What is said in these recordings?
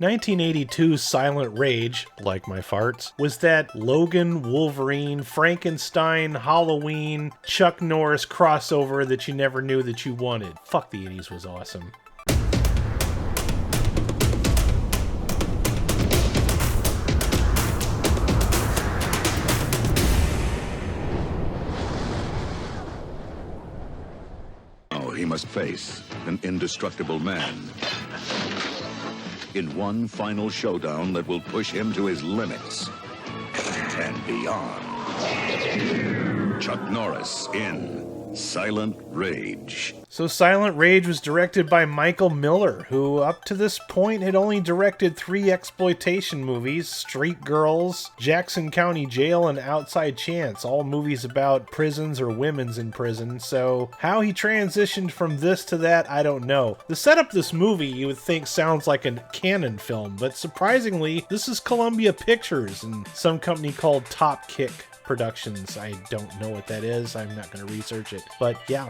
1982's Silent Rage, like my farts, was that Logan, Wolverine, Frankenstein, Halloween, Chuck Norris crossover that you never knew that you wanted. Fuck, the 80s was awesome. He must face an indestructible man in one final showdown that will push him to his limits and beyond. Chuck Norris in Silent Rage. So Silent Rage was directed by Michael Miller, who up to this point had only directed 3 exploitation movies: Street Girls, Jackson County Jail, and Outside Chance, all movies about prisons or women's in prison. So how he transitioned from this to that, I don't know. The setup of this movie you would think sounds like a canon film, but surprisingly, this is Columbia Pictures and some company called Top Kick Productions. I don't know what that is. I'm not going to research it. But yeah,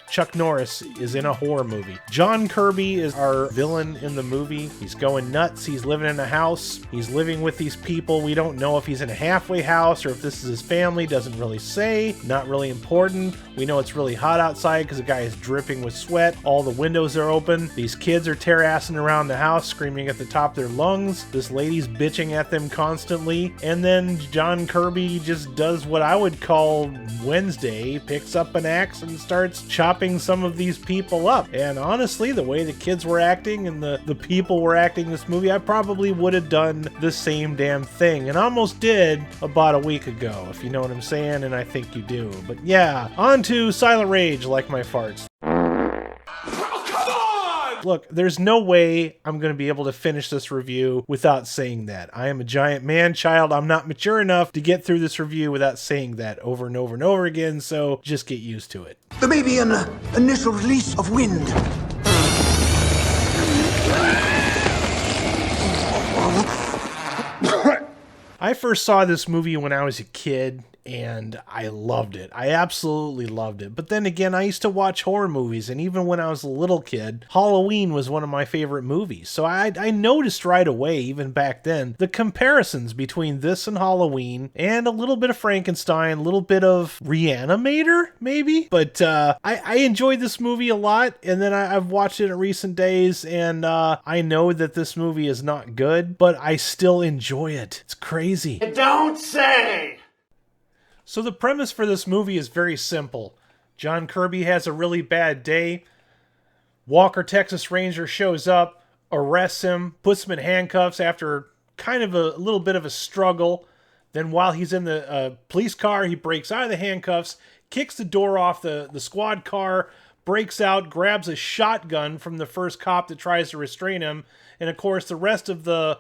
Chuck Norris is in a horror movie. John Kirby is our villain in the movie. He's going nuts. He's living in a house. He's living with these people. We don't know if he's in a halfway house or if this is his family. Doesn't really say. Not really important. We know it's really hot outside because the guy is dripping with sweat. All the windows are open. These kids are tear-assing around the house, screaming at the top of their lungs. This lady's bitching at them constantly. And then John Kirby just does what I would call Wednesday, picks up an axe and starts chopping some of these people up. And honestly, the way the kids were acting and the people were acting in this movie, I probably would have done the same damn thing, and almost did about a week ago, if you know what I'm saying, and I think you do. But yeah, on to Silent Rage, like my farts. Look, there's no way I'm going to be able to finish this review without saying that. I am a giant man-child. I'm not mature enough to get through this review without saying that over and over and over again, so just get used to it. There may be an initial release of wind. I first saw this movie when I was a kid, and I loved it. I absolutely loved it. But then again, I used to watch horror movies, and even when I was a little kid, Halloween was one of my favorite movies. So I noticed right away, even back then, the comparisons between this and Halloween, and a little bit of Frankenstein, a little bit of RE-ANIMATOR, maybe? But I enjoyed this movie a lot, and then I've watched it in recent days, and I know that this movie is not good, but I still enjoy it. It's crazy. Don't say! So the premise for this movie is very simple. John Kirby has a really bad day. Walker, Texas Ranger shows up, arrests him, puts him in handcuffs after kind of a little bit of a struggle. Then while he's in the police car, he breaks out of the handcuffs, kicks the door off the squad car, breaks out, grabs a shotgun from the first cop that tries to restrain him. And of course, the rest of the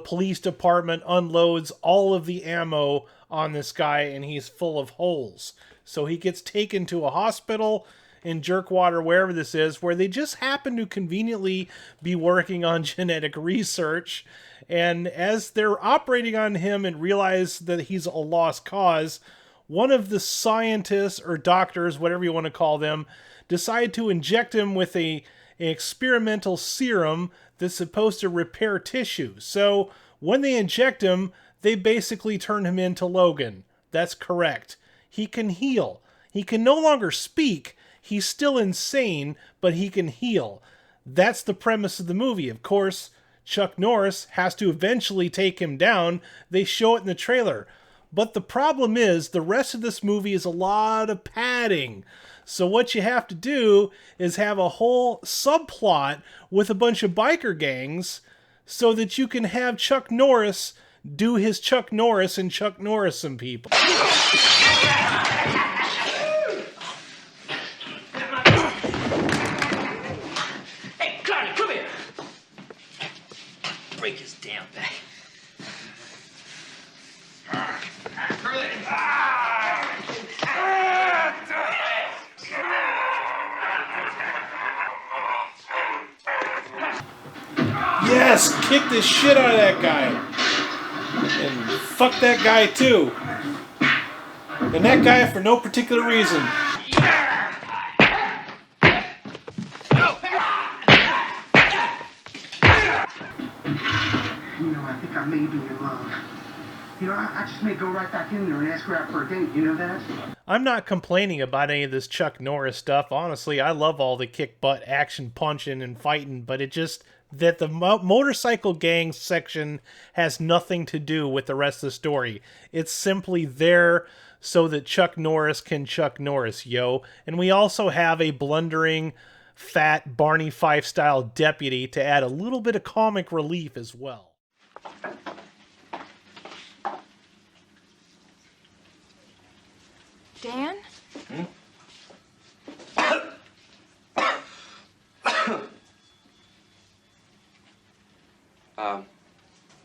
police department unloads all of the ammo on this guy, and he's full of holes. So he gets taken to a hospital in Jerkwater, wherever this is, where they just happen to conveniently be working on genetic research. And as they're operating on him and realize that he's a lost cause, one of the scientists or doctors, whatever you want to call them, decide to inject him with an experimental serum that's supposed to repair tissue. So when they inject him, they basically turn him into Logan. That's correct. He can heal. He can no longer speak. He's still insane, but he can heal. That's the premise of the movie. Of course, Chuck Norris has to eventually take him down. They show it in the trailer. But the problem is, the rest of this movie is a lot of padding. So what you have to do is have a whole subplot with a bunch of biker gangs so that you can have Chuck Norris do his Chuck Norris and Chuck Norris some people. Hey, Johnny, come here. Break his damn back. Yes, kick the shit out of that guy. And fuck that guy too. And that guy for no particular reason. You know, I think I may be in love. You know, I just may go right back in there and ask her out for a date. You know that? I'm not complaining about any of this Chuck Norris stuff. Honestly, I love all the kick butt action punching and fighting, but it just that the motorcycle gang section has nothing to do with the rest of the story. It's simply there so that Chuck Norris can Chuck Norris, yo. And we also have a blundering, fat Barney Fife style deputy to add a little bit of comic relief as well. Dan?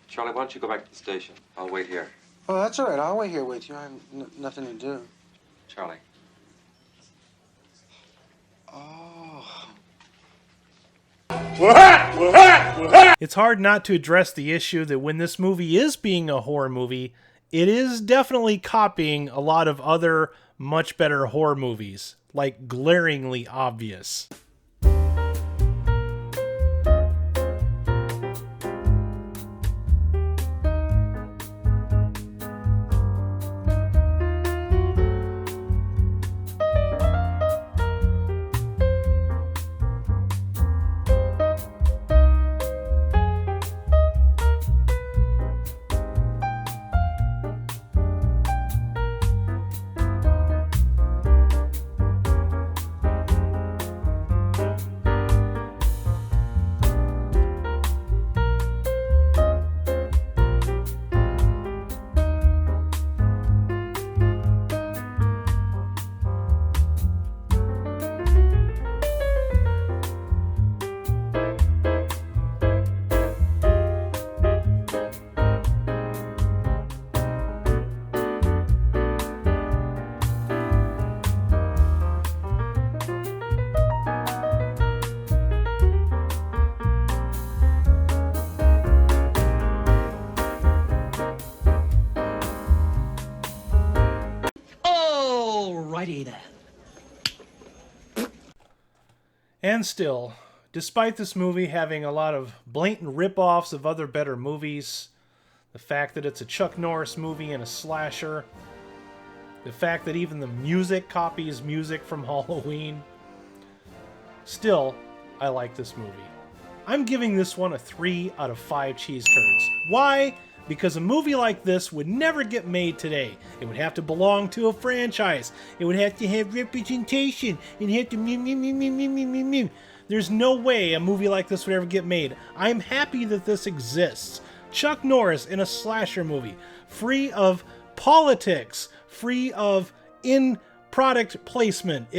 Charlie, why don't you go back to the station? I'll wait here. Oh, that's all right. I'll wait here with you. I have nothing to do. Charlie. Oh. It's hard not to address the issue that when this movie is being a horror movie, it is definitely copying a lot of other much better horror movies, like glaringly obvious. Alrighty then. And still, despite this movie having a lot of blatant rip-offs of other better movies, the fact that it's a Chuck Norris movie and a slasher, the fact that even the music copies music from Halloween, still, I like this movie. I'm giving this one a 3 out of 5 cheese curds. Why? Because a movie like this would never get made today. It would have to belong to a franchise. It would have to have representation. It'd have to There's no way a movie like this would ever get made. I'm happy that this exists. Chuck Norris in a slasher movie, free of politics, free of in-product placement,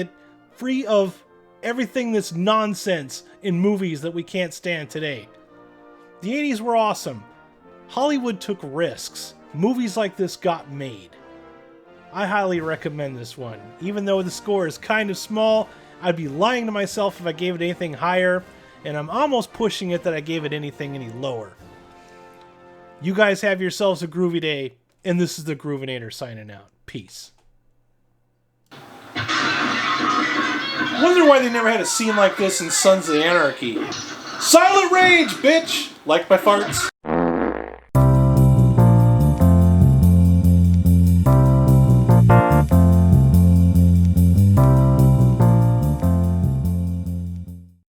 free of everything that's nonsense in movies that we can't stand today. The 80s were awesome. Hollywood took risks. Movies like this got made. I highly recommend this one. Even though the score is kind of small, I'd be lying to myself if I gave it anything higher, and I'm almost pushing it that I gave it anything any lower. You guys have yourselves a groovy day, and this is the Groovinator signing out. Peace. I wonder why they never had a scene like this in Sons of Anarchy. Silent Rage, bitch! Like my farts.